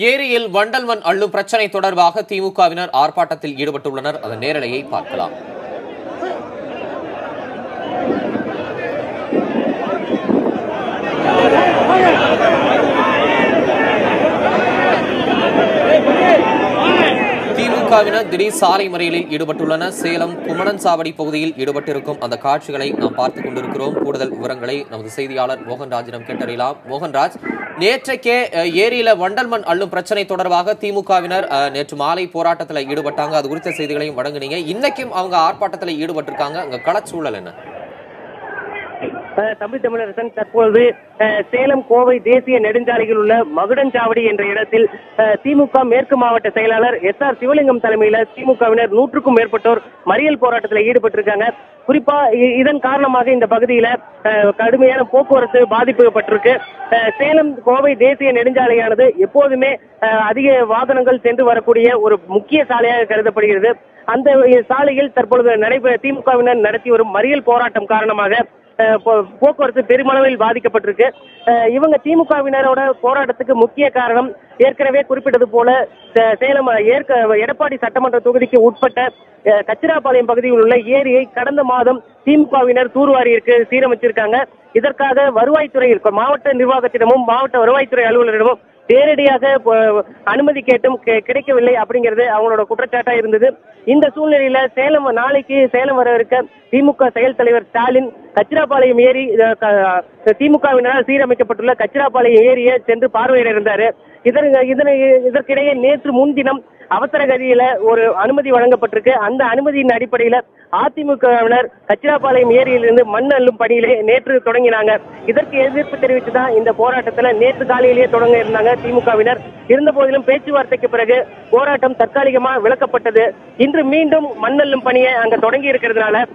ஏரியில் வண்டல் மண் அள்ளும் பிரச்சனை தொடர்பாக திமுகவினர் ஆர்ப்பாட்டத்தில் ஈடுபட்டுள்ளனர். அதன் நேரலையை பார்க்கலாம். திமுகவினர் திடீர் சாலை மறியலில் ஈடுபட்டுள்ளனர். சேலம் குமணன் சாவடி பகுதியில் ஈடுபட்டிருக்கும் அந்த காட்சிகளை நாம் பார்த்துக் கொண்டிருக்கிறோம். கூடுதல் விவரங்களை நமது செய்தியாளர் மோகன்ராஜிடம் கேட்டறியலாம். மோகன்ராஜ், நேற்றைக்கே ஏரியில வண்டல் மண் அள்ளும் பிரச்சனை தொடர்பாக திமுகவினர் நேற்று மாலை போராட்டத்தில் ஈடுபட்டாங்க. அது குறித்த செய்திகளையும் வழங்குனீங்க. இன்னைக்கும் அவங்க ஆர்ப்பாட்டத்தில் ஈடுபட்டிருக்காங்க. அங்க களச்சூழல் என்ன? தமிழ் தமிழரசன், தற்போது சேலம் கோவை தேசிய நெடுஞ்சாலையில் உள்ள மகுடஞ்சாவடி என்ற இடத்தில் திமுக மேற்கு மாவட்ட செயலாளர் SR சிவலிங்கம் தலைமையில திமுகவினர் 100க்கும் மேற்பட்டோர் மறியல் போராட்டத்தில் ஈடுபட்டிருக்காங்க. குறிப்பா இதன் காரணமாக இந்த பகுதியில கடுமையான போக்குவரத்து பாதிக்கப்பட்டிருக்கு. சேலம் கோவை தேசிய நெடுஞ்சாலையானது எப்போதுமே அதிக வாகனங்கள் சென்று வரக்கூடிய ஒரு முக்கிய சாலையாக கருதப்படுகிறது. அந்த சாலையில் தற்பொழுது திமுகவினர் நடத்தி வரும் மறியல் போராட்டம் காரணமாக போக்குவரத்து பெருமளவில் பாதிக்கப்பட்டிருக்கு. இவங்க திமுகவினரோட போராட்டத்துக்கு முக்கிய காரணம் ஏற்கனவே குறிப்பிட்டது போல சேலம் எடப்பாடி சட்டமன்ற தொகுதிக்கு உட்பட்ட கச்சிராபாளையம் பகுதியில் உள்ள ஏரியை கடந்த மாதம் திமுகவினர் தூர்வாரியிற்கு சீரமைச்சிருக்காங்க. இதற்காக வருவாய்த்துறை மாவட்ட நிர்வாகத்திடமும் மாவட்ட வருவாய்த்துறை அலுவலரிடமும் நேரடியாக அனுமதி கேட்டும் கிடைக்கவில்லை அப்படிங்கிறது அவங்களோட குற்றச்சாட்டா இருந்தது. இந்த சூழ்நிலையில நாளைக்கு சேலம் வர இருக்க திமுக செயல் தலைவர் ஸ்டாலின் கச்சிராபாளையம் ஏரி திமுகவினரால் சீரமைக்கப்பட்டுள்ள கச்சிராபாளையம் ஏரியை சென்று பார்வையிட இருந்தாரு. இதற்கிடையே நேற்று முன்தினம் அவசர கதியில ஒரு அனுமதி வழங்கப்பட்டிருக்கு. அந்த அனுமதியின் அடிப்படையில அதிமுகவினர் கச்சிராபாளையம் ஏரியிலிருந்து மண் அள்ளும் பணியிலே நேற்று தொடங்கினாங்க. இதற்கு எதிர்ப்பு தெரிவித்துதான் இந்த போராட்டத்துல நேற்று காலையிலேயே தொடங்க இருந்தாங்க திமுகவினர். இருந்த போதிலும் பேச்சுவார்த்தைக்கு பிறகு போராட்டம் தற்காலிகமா விலக்கப்பட்டது. இன்று மீண்டும் மண் அள்ளும் பணியை அங்க தொடங்கி இருக்கிறதுனால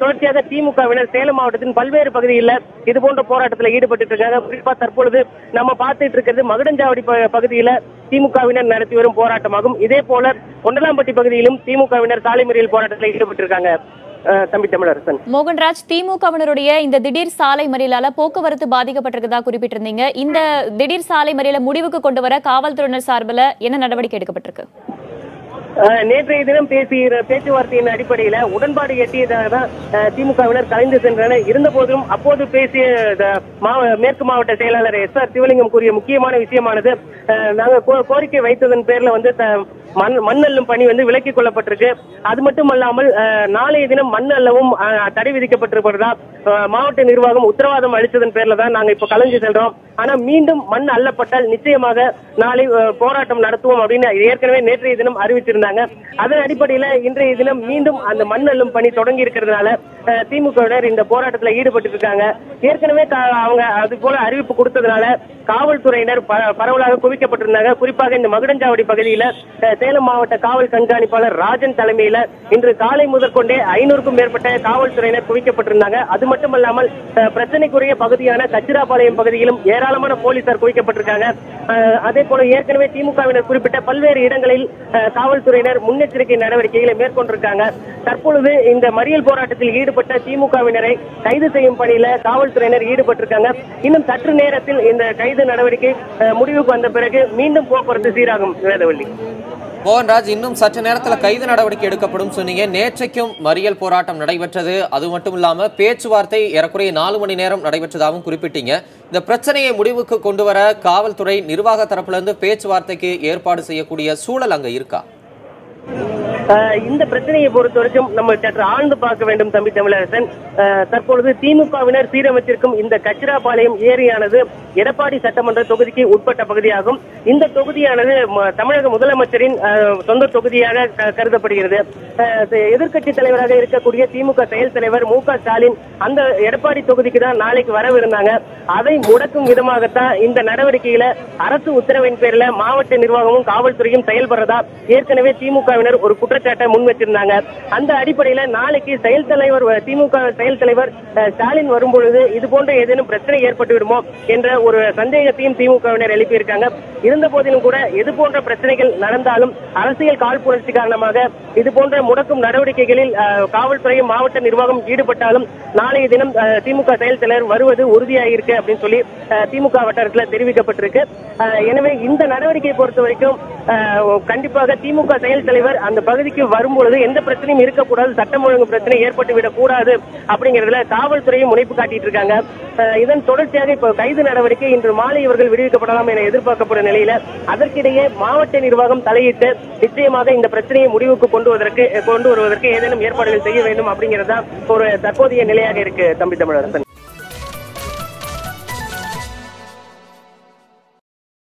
தொடர்ச்சியாக திமுகவினர் சேலம் மாவட்டத்தின் பல்வேறு பகுதிகளில் இது போன்ற போராட்டத்தில் ஈடுபட்டு இருக்காங்க. குறிப்பா தற்பொழுது நம்ம பார்த்துட்டு இருக்கிறது மகுடஞ்சாவடி பகுதியில திமுகவினர் நடத்தி வரும் போராட்டமாகும். இதே போல கொண்டலாம்பட்டி பகுதியிலும் திமுகவினர் சாலை மறியல் போராட்டத்தில் ஈடுபட்டு இருக்காங்க. தம்பி தமிழரசன். மோகன்ராஜ், திமுகவினருடைய இந்த திடீர் சாலை மறியலால போக்குவரத்து பாதிக்கப்பட்டிருக்கதா குறிப்பிட்டிருந்தீங்க. இந்த திடீர் சாலை மறியலை முடிவுக்கு கொண்டு வர காவல்துறையினர் சார்பில் என்ன நடவடிக்கை எடுக்கப்பட்டிருக்கு? நேற்றைய தினம் பேச்சுவார்த்தையின் அடிப்படையில உடன்பாடு எட்டியதாக திமுகவினர் கலைந்து சென்றனர். இருந்த போதிலும் அப்போது பேசிய மேற்கு மாவட்ட செயலாளர் SR சிவலிங்கம் கூறிய முக்கியமான விஷயமானது, நாங்க கோரிக்கை வைத்ததன் பேர்ல மண் அள்ளும் பணி விலக்கிக் கொள்ளப்பட்டிருக்கு. அது மட்டுமல்லாமல் நாளைய தினம் மண் அள்ளவும் தடை விதிக்கப்பட்டிருப்பதா மாவட்ட நிர்வாகம் உத்தரவாதம் அளித்ததன் பேர்ல தான் நாங்க இப்ப கலைஞ்சு செல்றோம். ஆனா மீண்டும் மண் அள்ளப்பட்டால் நிச்சயமாக நாளை போராட்டம் நடத்துவோம் அப்படின்னு ஏற்கனவே நேற்றைய தினம் அறிவிச்சிருந்தாங்க. அதன் அடிப்படையில இன்றைய தினம் மீண்டும் அந்த மண் அள்ளும் பணி தொடங்கி இருக்கிறதுனால திமுகவினர் இந்த போராட்டத்தில் ஈடுபட்டு இருக்காங்க. ஏற்கனவே அவங்க அது போல அறிவிப்பு கொடுத்ததுனால காவல்துறையினர் பரவலாக குவிக்கப்பட்டிருந்தாங்க. குறிப்பாக இந்த மகுடஞ்சாவடி பகுதியில சேலம் மாவட்ட காவல் கண்காணிப்பாளர் ராஜன் தலைமையில இன்று காலை முதற்கொண்டே 500க்கும் மேற்பட்ட காவல்துறையினர் குவிக்கப்பட்டிருந்தாங்க. அது மட்டுமல்லாமல் பிரச்சனைக்குரிய பகுதியான கச்சிராபாளையம் பகுதியிலும் ஏராளமான போலீசார் குவிக்கப்பட்டிருக்காங்க. அதே போல ஏற்கனவே திமுகவினர் குறிப்பிட்ட பல்வேறு இடங்களில் காவல்துறையினர் முன்னெச்சரிக்கை நடவடிக்கைகளை மேற்கொண்டிருக்காங்க. தற்பொழுது இந்த மறியல் போராட்டத்தில் ஈடுபட்ட திமுகவினரை கைது செய்யும் பணியில காவல்துறையினர் ஈடுபட்டிருக்காங்க. இன்னும் சற்று நேரத்தில் இந்த கைது நடவடிக்கை முடிவுக்கு வந்த பிறகு மீண்டும் போக்குவரத்து சீராகும். வேதவள்ளி. மோகன்ராஜ், இன்னும் சற்று நேரத்தில் கைது நடவடிக்கை எடுக்கப்படும் சொன்னீங்க. நேற்றைக்கும் மறியல் போராட்டம் நடைபெற்றது. அது மட்டும் இல்லாம பேச்சுவார்த்தை ஏறக்குறைய 4 மணி நேரம் நடைபெற்றதாகவும் குறிப்பிட்டீங்க. இந்த பிரச்சனையை முடிவுக்கு கொண்டு வர காவல்துறை நிர்வாக தரப்புல இருந்து பேச்சுவார்த்தைக்கு ஏற்பாடு செய்யக்கூடிய சூழல் அங்க இருக்கா? இந்த பிரச்சனையை பொறுத்தவரைக்கும் நம்ம சற்று ஆழ்ந்து பார்க்க வேண்டும் தம்பி தமிழரசன். தற்பொழுது திமுகவினர் சீரமைச்சிருக்கும் இந்த கச்சிராபாளையம் ஏரியானது எடப்பாடி சட்டமன்ற தொகுதிக்கு உட்பட்ட பகுதியாகும். இந்த தொகுதியானது தமிழக முதலமைச்சரின் சொந்த தொகுதியாக கருதப்படுகிறது. எதிர்கட்சி தலைவராக இருக்கக்கூடிய திமுக செயல் தலைவர் MK ஸ்டாலின் அந்த எடப்பாடி தொகுதிக்கு தான் நாளைக்கு வரவிருந்தாங்க. அதை முடக்கும் விதமாகத்தான் இந்த நடவடிக்கையில அரசு உத்தரவின் பேரில் மாவட்ட நிர்வாகமும் காவல்துறையும் செயல்படுறதா ஏற்கனவே திமுகவினர் ஒரு குற்றச்சாட்டு குற்றச்சாட்டை முன் வச்சிருந்தாங்க. அந்த அடிப்படையில நாளைக்கு செயல் தலைவர் திமுக செயல் தலைவர் ஸ்டாலின் வரும்பொழுது இது போன்ற ஏதேனும் பிரச்சனை ஏற்பட்டு விடுமோ என்ற ஒரு சந்தேகத்தையும் திமுகவினர் எழுப்பியிருக்காங்க. இருந்த போதிலும் கூட எது போன்ற பிரச்சனைகள் நடந்தாலும் அரசியல் காழ்ப்புணர்ச்சி காரணமாக இது போன்ற முடக்கும் நடவடிக்கைகளில் காவல்துறையும் மாவட்ட நிர்வாகம் ஈடுபட்டாலும் நாளைய தினம் திமுக செயல் தலைவர் வருவது உறுதியாயிருக்கு அப்படின்னு சொல்லி திமுக வட்டாரத்தில் தெரிவிக்கப்பட்டிருக்கு. எனவே இந்த நடவடிக்கையை பொறுத்த வரைக்கும் கண்டிப்பாக திமுக செயல் தலைவர் அந்த பகுதிக்கு வரும்பொழுது எந்த பிரச்சனையும் இருக்கக்கூடாது, சட்டம் ஒழுங்கு பிரச்சனை ஏற்பட்டுவிடக் கூடாது அப்படிங்கிறதுல காவல்துறையும் முனைப்பு காட்டிட்டு இருக்காங்க. இதன் தொடர்ச்சியாக இப்ப கைது நடவடிக்கை இன்று மாலை இவர்கள் விடுவிக்கப்படலாம் என எதிர்பார்க்கப்படும் நிலையில அதற்கிடையே மாவட்ட நிர்வாகம் தலையிட்டு நிச்சயமாக இந்த பிரச்சனையை முடிவுக்கு கொண்டு வருவதற்கு ஏதேனும் ஏற்பாடுகள் செய்ய வேண்டும் அப்படிங்கிறதா ஒரு தற்போதைய நிலையாக இருக்கு. தம்பி தமிழரசன்.